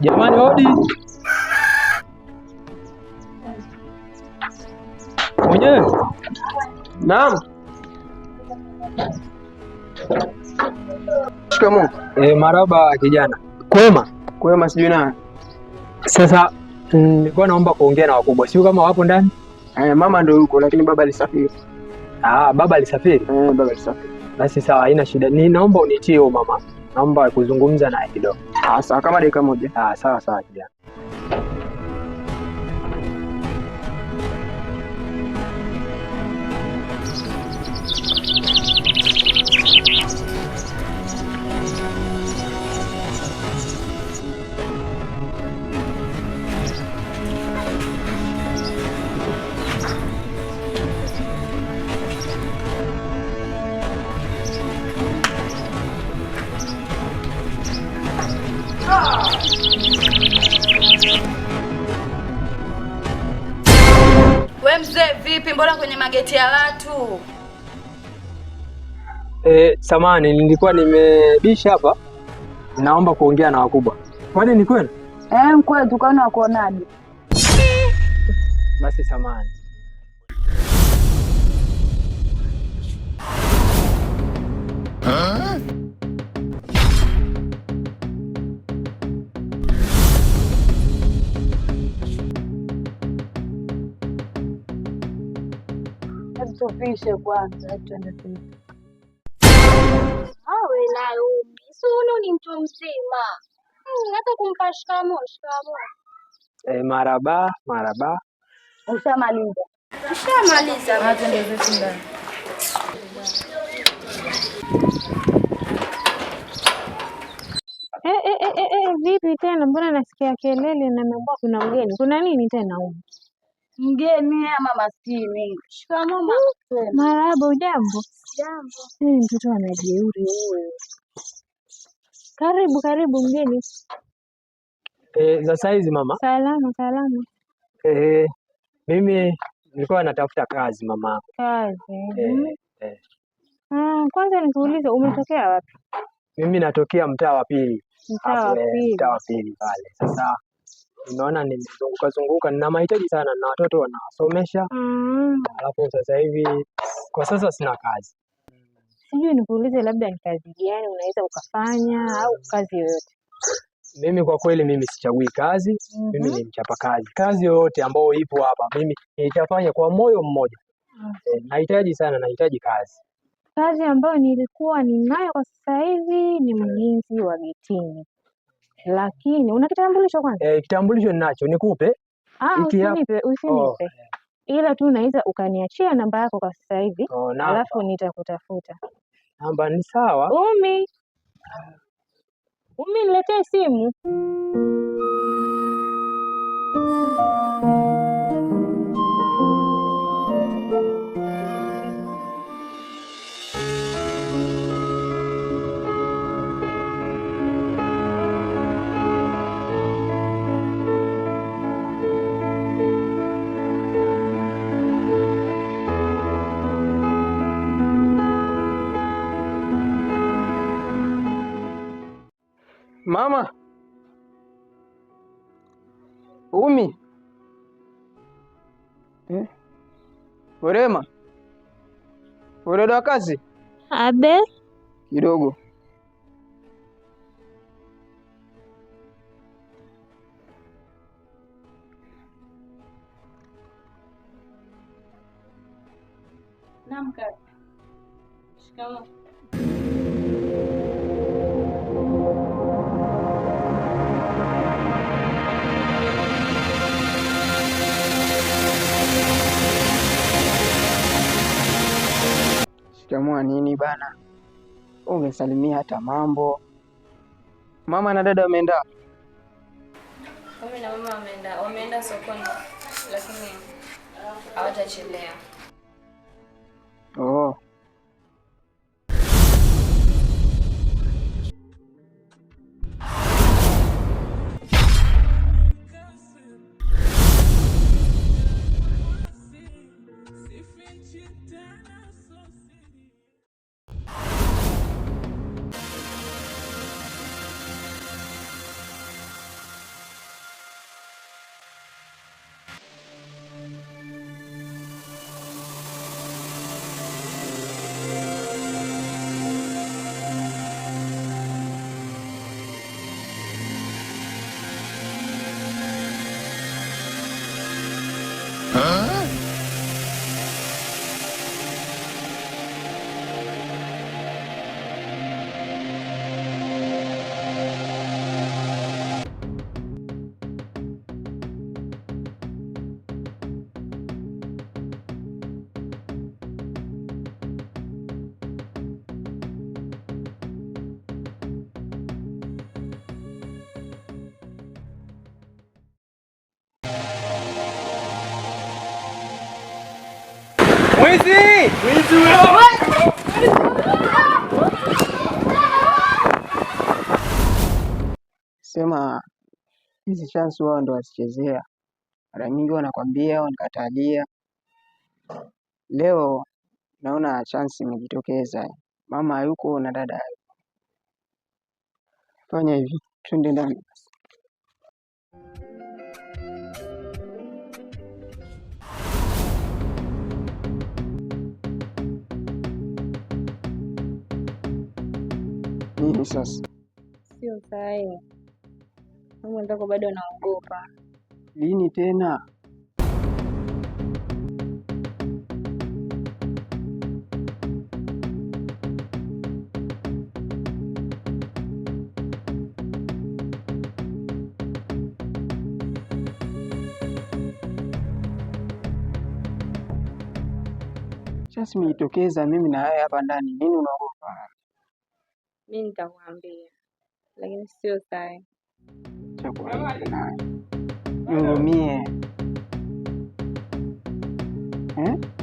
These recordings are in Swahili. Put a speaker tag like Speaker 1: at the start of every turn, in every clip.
Speaker 1: Jamani, hodi. Mwenyewe?
Speaker 2: Naam. Shikamoo.
Speaker 1: Marhaba kijana. Kwema?
Speaker 2: Kwema, sijui na.
Speaker 1: Sasa nilikuwa naomba kuongea na wakubwa. Sio kama wapo ndani?
Speaker 2: Mama ndio yuko lakini baba alisafiri.
Speaker 1: Baba alisafiri?
Speaker 2: Baba alisafiri.
Speaker 1: Basi sawa, haina shida. Naomba unitie huyo mama. Naomba kuzungumza naye kidogo.
Speaker 2: Sawa, kama dakika moja.
Speaker 1: Sawa kijana.
Speaker 3: We mzee, vipi? Mbona kwenye mageti ya watu?
Speaker 1: Samahani, nilikuwa nimebisha hapa. Naomba kuongea na wakubwa. Kwani ni kweli?
Speaker 3: Kweli, tukana wakuonaje?
Speaker 1: Basi samahani.
Speaker 3: Tupishe kwanza, tuende tu.
Speaker 4: Awe nayo Sunu ni mtu mzima. Hata kumpa shikamoo.
Speaker 1: Marhaba.
Speaker 3: Ushamaliza?
Speaker 4: Ushamaliza.
Speaker 3: Tuende zetu ndani.
Speaker 5: Vipi tena? Mbona nasikia kelele na naomba kuna mgeni? Kuna nini tena huko?
Speaker 3: Mgeni ama maskini? Shikamoo mama.
Speaker 5: Marahaba, ujambo?
Speaker 4: Jambo.
Speaker 5: Mtoto anajeuri huyo. Karibu mgeni.
Speaker 1: Za saizi mama?
Speaker 5: Salama.
Speaker 1: Mimi nilikuwa natafuta kazi mama.
Speaker 5: Kazi? Kwanza nikuulize, umetokea wapi?
Speaker 1: Mimi natokea mtaa wa pili.
Speaker 5: Mtaa wa
Speaker 1: pili pale. Sasa nimeona nimezunguka, nina mahitaji sana na watoto wanawasomesha. Alafu sasa hivi kwa sasa sina kazi.
Speaker 5: Sijui nikuulize, labda ni kazi gani unaweza ukafanya au kazi yoyote?
Speaker 1: Mimi kwa kweli mimi sichagui kazi. Mimi ni mchapa kazi. Kazi yoyote ambayo ipo hapa mimi nitafanya kwa moyo mmoja. Nahitaji kazi.
Speaker 5: Kazi ambayo nilikuwa ninayo kwa sasa hivi ni mlinzi wa getini. Lakini una kitambulisho kwanza?
Speaker 1: Kitambulisho ninacho, nikupe?
Speaker 5: Usinipe. Ila tu unaweza ukaniachia namba yako kwa sasa hivi, alafu nitakutafuta.
Speaker 1: Namba ni sawa?
Speaker 5: Umi, niletee simu.
Speaker 2: Mama. Umi. Werema. Wewe wa kazi?
Speaker 5: Abe.
Speaker 2: Kidogo.
Speaker 3: Naam kaka. Shikamoo.
Speaker 2: Shikamoo nini bana? Ungesalimia hata mambo. Mama na dada wameenda?
Speaker 3: Mimi na mama wameenda sokoni, lakini hawatachelewa.
Speaker 2: Oh.
Speaker 1: Mwizi! Mwizi huyo!
Speaker 2: Sema hizi chance wao ndo wasichezea. Mara nyingi wanakwambia wanikatalia. Leo naona chance imejitokeza. Mama hayuko na dada hayuko. Fanya hivi, twende ndani. Nini sasa?
Speaker 5: Sio sahihi. Mama ndako bado naogopa.
Speaker 2: Lini tena? Sasa imejitokeza mimi na wewe hapa ndani. Nini unaogopa?
Speaker 5: Mimi nitakwambia. Lakini sio sahihi.
Speaker 2: Nihurumie.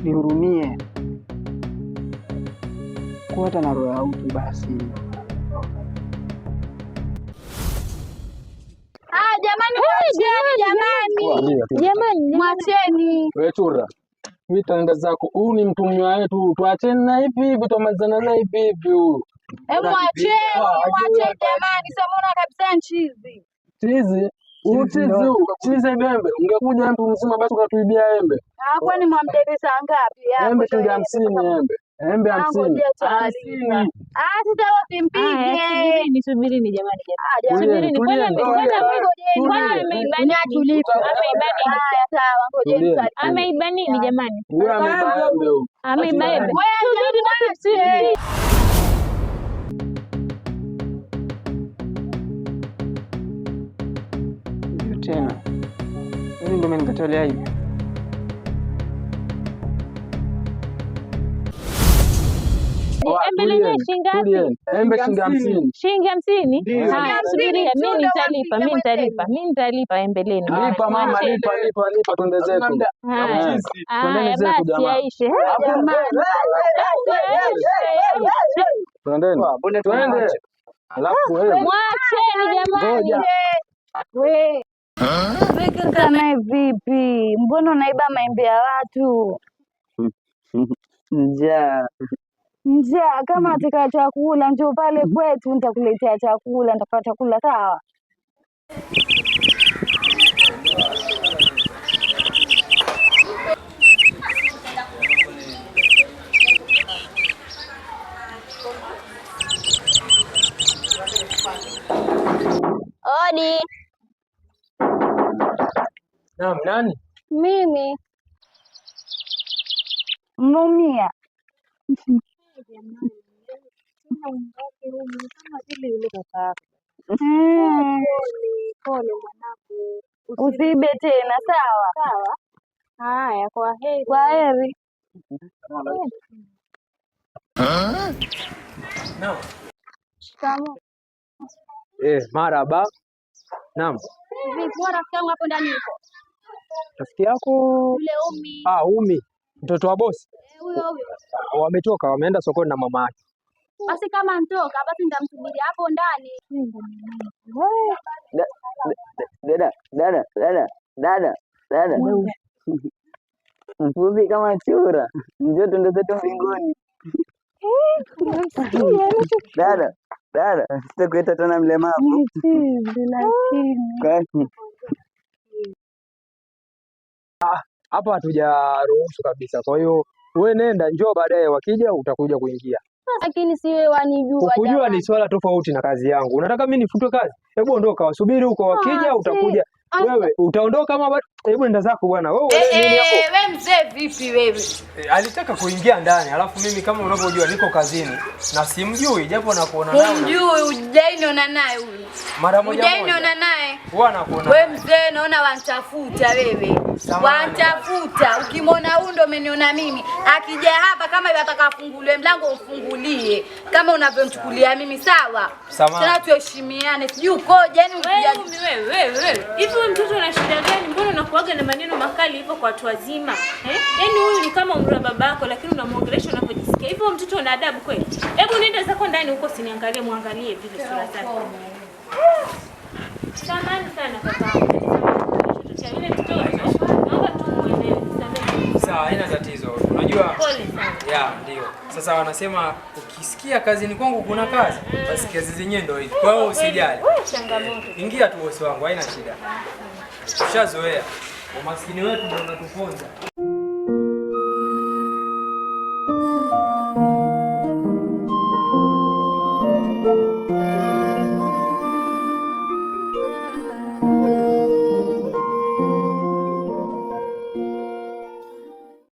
Speaker 2: Nihurumie. Kwa hata na roho ya utu basi.
Speaker 5: Jamani, mwacheni.
Speaker 1: Wewe chura. Vitaenda zako. Huyu ni mtumwa wetu. Tuacheni na hivi, tutamalizana na hivi.
Speaker 3: Mwacheni jamani, samona kabisa nchizi.
Speaker 1: Chizi? Chizi embe. Ungekuja mtu mzima basi ukatuibia embe.
Speaker 3: Kwani mwamdebisa ngapi?
Speaker 1: Embe shilingi 50 embe. Embe 50.
Speaker 3: Sasa usimpige.
Speaker 5: Nisubiri ni jamani.
Speaker 1: Subiri ni
Speaker 5: kwani ameiba nini jamani?
Speaker 1: Huyu ameiba embe huyu.
Speaker 5: Ameiba embe.
Speaker 2: Tena. Mimi ndo umenikatolea hivi.
Speaker 5: Embe lenyewe shilingi ngapi?
Speaker 1: Embe shilingi 50.
Speaker 5: Shilingi 50? Haya, subiria, mimi nitalipa embe lenu.
Speaker 1: Lipa mama, lipa twende zetu.
Speaker 5: Haya, basi yaishe.
Speaker 1: Twendeni. Twende. Alafu wewe.
Speaker 5: Mwacheni jamani.
Speaker 3: Wewe kama vipi? Mbona unaiba maembe ya watu?
Speaker 2: Njaa.
Speaker 3: Kama nataka chakula njoo pale kwetu, nitakuletea chakula, nitapata chakula sawa.
Speaker 4: Odi.
Speaker 1: Naam, nani?
Speaker 3: Mimi. Mumia. Usiibe tena sawa?
Speaker 5: Haya, kwa heri.
Speaker 3: Kwa heri.
Speaker 1: Naam.
Speaker 3: Shikamoo.
Speaker 1: Marhaba. Naam.
Speaker 4: Vipi rafiki yangu hapo ndani yuko?
Speaker 1: Rafiki yako?
Speaker 4: Yule Umi.
Speaker 1: Umi. Mtoto wa bosi?
Speaker 4: Huyo.
Speaker 1: Wametoka, wameenda sokoni na mama yake.
Speaker 4: Basi kama ntoka, basi nitamsubiri hapo ndani.
Speaker 2: Dada. Mfupi kama chura. Njoo tuende zetu mbinguni. Dada, sitakuita tena mlemavu. Lakini
Speaker 1: Hapa hatujaruhusu kabisa. Kwa hiyo wewe nenda, njoo baadaye, wakija utakuja kuingia.
Speaker 4: Lakini si wewe wanijua.
Speaker 1: Kujua ni swala tofauti na kazi yangu. Unataka mimi nifutwe kazi? Hebu ondoka, wasubiri huko, wakija utakuja. Wewe utaondoka ama hebu nenda zako bwana. Wewe
Speaker 3: Wewe mzee vipi wewe?
Speaker 1: Alitaka kuingia ndani, alafu mimi kama unavyojua niko kazini na simjui japo nakuona naye.
Speaker 3: Humjui, hujainiona naye huyu.
Speaker 1: Mara moja.
Speaker 3: Hujainiona naye.
Speaker 1: Huwa nakuona.
Speaker 3: Wewe mzee naona wanitafuta wewe. Wanitafuta. Ukimwona huyu ndo umeniona mimi. Akija hapa kama yataka afungulie mlango umfungulie. Kama unavyomchukulia mimi sawa? Tena tuheshimiane. Sijui ukoje yani
Speaker 5: wewe. Hivi wewe mtoto una shida gani? Mbona unakuwa
Speaker 6: anakuaga na maneno makali hivyo kwa watu wazima. Yaani huyu ni kama umri wa babako lakini unamwongelesha unavyojisikia. Hivyo mtoto una adabu kweli? Hebu nenda zako ndani huko usiniangalie, muangalie vile sura zake. Samahani sana kaka. Yule mtoto naomba tumuelewe.
Speaker 1: Sawa, haina tatizo. Unajua?
Speaker 6: Pole sana.
Speaker 1: Ya, ndio. Sasa wanasema ukisikia kazini kwangu kuna kazi, basi kazi zenyewe ndio hizo. Kwa hiyo usijali.
Speaker 6: Changamoto.
Speaker 1: Ingia tu bosi wangu, haina shida. Ushazoea. Umaskini wetu ndio unatuponza.